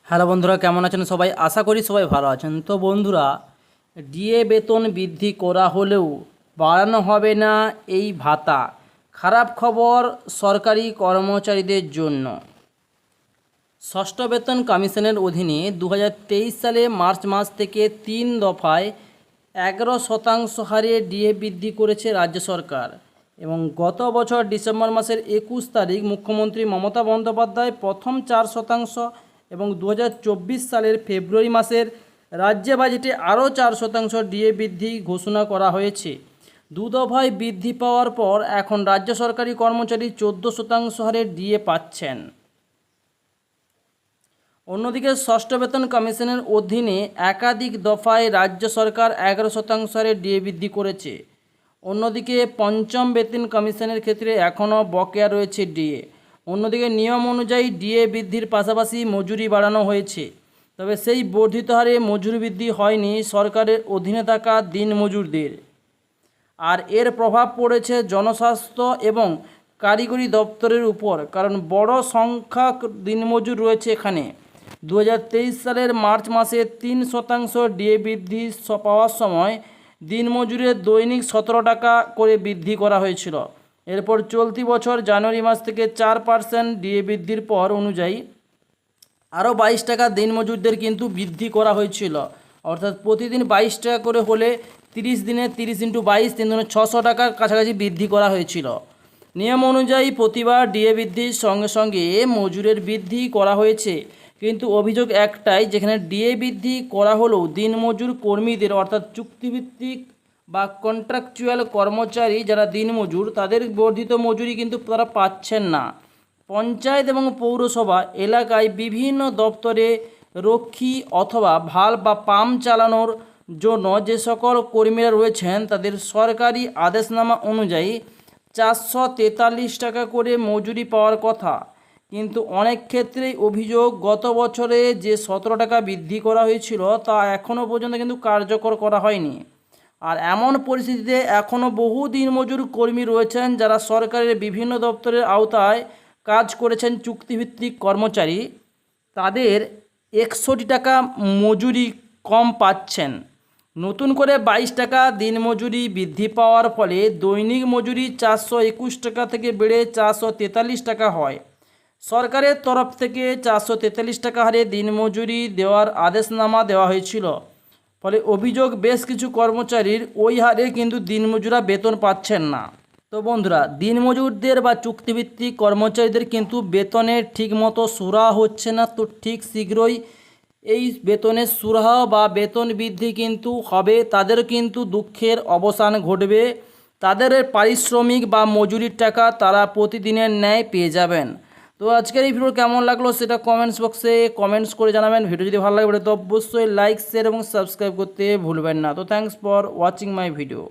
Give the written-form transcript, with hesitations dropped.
Hello বন্ধুরা, কেমন আছেন সবাই? আশা করি সবাই ভালো আছেন। তো বন্ধুরা, ডিএ বেতন বৃদ্ধি করা হলেও বাড়ানো হবে না এই ভাতা। খারাপ খবর সরকারি কর্মচারীদের জন্য। ষষ্ঠ বেতন কমিশনের অধীনে 2023 সালে মার্চ মাস থেকে 3 দফায় 11% হারে ডিএ বৃদ্ধি করেছে রাজ্য সরকার। এবং গত বছর ডিসেম্বর মাসের 21 তারিখ মুখ্যমন্ত্রী মমতা বন্দ্যোপাধ্যায় প্রথম 4% এবং 2024 সালের ফেব্রুয়ারি মাসের রাজ্য বাজেটে আরও 4% ডিএ বৃদ্ধি ঘোষণা করা হয়েছে। দু দফায় বৃদ্ধি পাওয়ার পর এখন রাজ্য সরকারি কর্মচারী 14% হারে ডিএ পাচ্ছেন। অন্যদিকে ষষ্ঠ বেতন কমিশনের অধীনে একাধিক দফায় রাজ্য সরকার 11% হারে ডিএ বৃদ্ধি করেছে। অন্যদিকে পঞ্চম বেতন কমিশনের ক্ষেত্রে এখনও বকেয়া রয়েছে ডিএ। অন্যদিকে নিয়ম অনুযায়ী ডিএ বৃদ্ধির পাশাপাশি মজুরি বাড়ানো হয়েছে, তবে সেই বর্ধিত হারে মজুরি বৃদ্ধি হয়নি সরকারের অধীনে থাকা দিনমজুরদের। আর এর প্রভাব পড়েছে জনস্বাস্থ্য এবং কারিগরি দপ্তরের উপর, কারণ বড় সংখ্যক দিনমজুর রয়েছে এখানে। 2023 সালের মার্চ মাসে 3% ডিএ বৃদ্ধি পাওয়ার সময় দিনমজুরের দৈনিক 17 টাকা করে বৃদ্ধি করা হয়েছিল। এরপর চলতি বছর জানুয়ারি মাস থেকে 4% ডিএ বৃদ্ধির পর অনুযায়ী আরও 22 টাকা দিনমজুরদের কিন্তু বৃদ্ধি করা হয়েছিল। অর্থাৎ প্রতিদিন 22 টাকা করে হলে 30 দিনে 30 × 22 600 টাকার কাছাকাছি বৃদ্ধি করা হয়েছিল। নিয়ম অনুযায়ী প্রতিবার ডিএ বৃদ্ধির সঙ্গে সঙ্গে মজুরের বৃদ্ধি করা হয়েছে, কিন্তু অভিযোগ একটাই, যেখানে ডিএ বৃদ্ধি করা হলেও দিনমজুর কর্মীদের অর্থাৎ চুক্তিভিত্তিক বা কন্ট্রাকচুয়াল কর্মচারী যারা দিনমজুর তাদের বর্ধিত মজুরি কিন্তু তারা পাচ্ছেন না। পঞ্চায়েত এবং পৌরসভা এলাকায় বিভিন্ন দপ্তরে রক্ষী অথবা ভাল্ব বা পাম্প চালানোর জন্য যে সকল কর্মীরা রয়েছেন তাদের সরকারি আদেশনামা অনুযায়ী 443 টাকা করে মজুরি পাওয়ার কথা, কিন্তু অনেক ক্ষেত্রেই অভিযোগ গত বছরে যে 17 টাকা বৃদ্ধি করা হয়েছিল তা এখনও পর্যন্ত কিন্তু কার্যকর করা হয়নি। আর এমন পরিস্থিতিতে এখনও বহু দিনমজুর কর্মী রয়েছেন যারা সরকারের বিভিন্ন দপ্তরের আওতায় কাজ করেছেন, চুক্তিভিত্তিক কর্মচারী, তাদের 61 টাকা মজুরি কম পাচ্ছেন। নতুন করে 22 টাকা দিনমজুরি বৃদ্ধি পাওয়ার ফলে দৈনিক মজুরি 421 টাকা থেকে বেড়ে 443 টাকা হয়। সরকারের তরফ থেকে 443 টাকা হারে দিনমজুরি দেওয়ার আদেশনামা দেওয়া হয়েছিল। ফলে অভিযোগ বেশ কিছু কর্মচারীর ওই হারে কিন্তু দিনমজুরা বেতন পাচ্ছেন না। তো বন্ধুরা, দিনমজুরদের বা চুক্তিভিত্তিক কর্মচারীদের কিন্তু বেতনের ঠিকমতো সুরাহা হচ্ছে না। তো ঠিক শীঘ্রই এই বেতনের সুরাহা বা বেতন বৃদ্ধি কিন্তু হবে, তাদের কিন্তু দুঃখের অবসান ঘটবে। তাদের পারিশ্রমিক বা মজুরির টাকা তারা প্রতিদিনের ন্যায় পেয়ে যাবেন। তো আজকের এই ভিডিও কেমন লাগলো সেটা কমেন্টস বক্সে কমেন্টস করে জানাবেন। ভিডিও যদি ভালো লাগে তো অবশ্যই লাইক, শেয়ার এবং সাবস্ক্রাইব করতে ভুলবেন না। তো thanks for watching my video.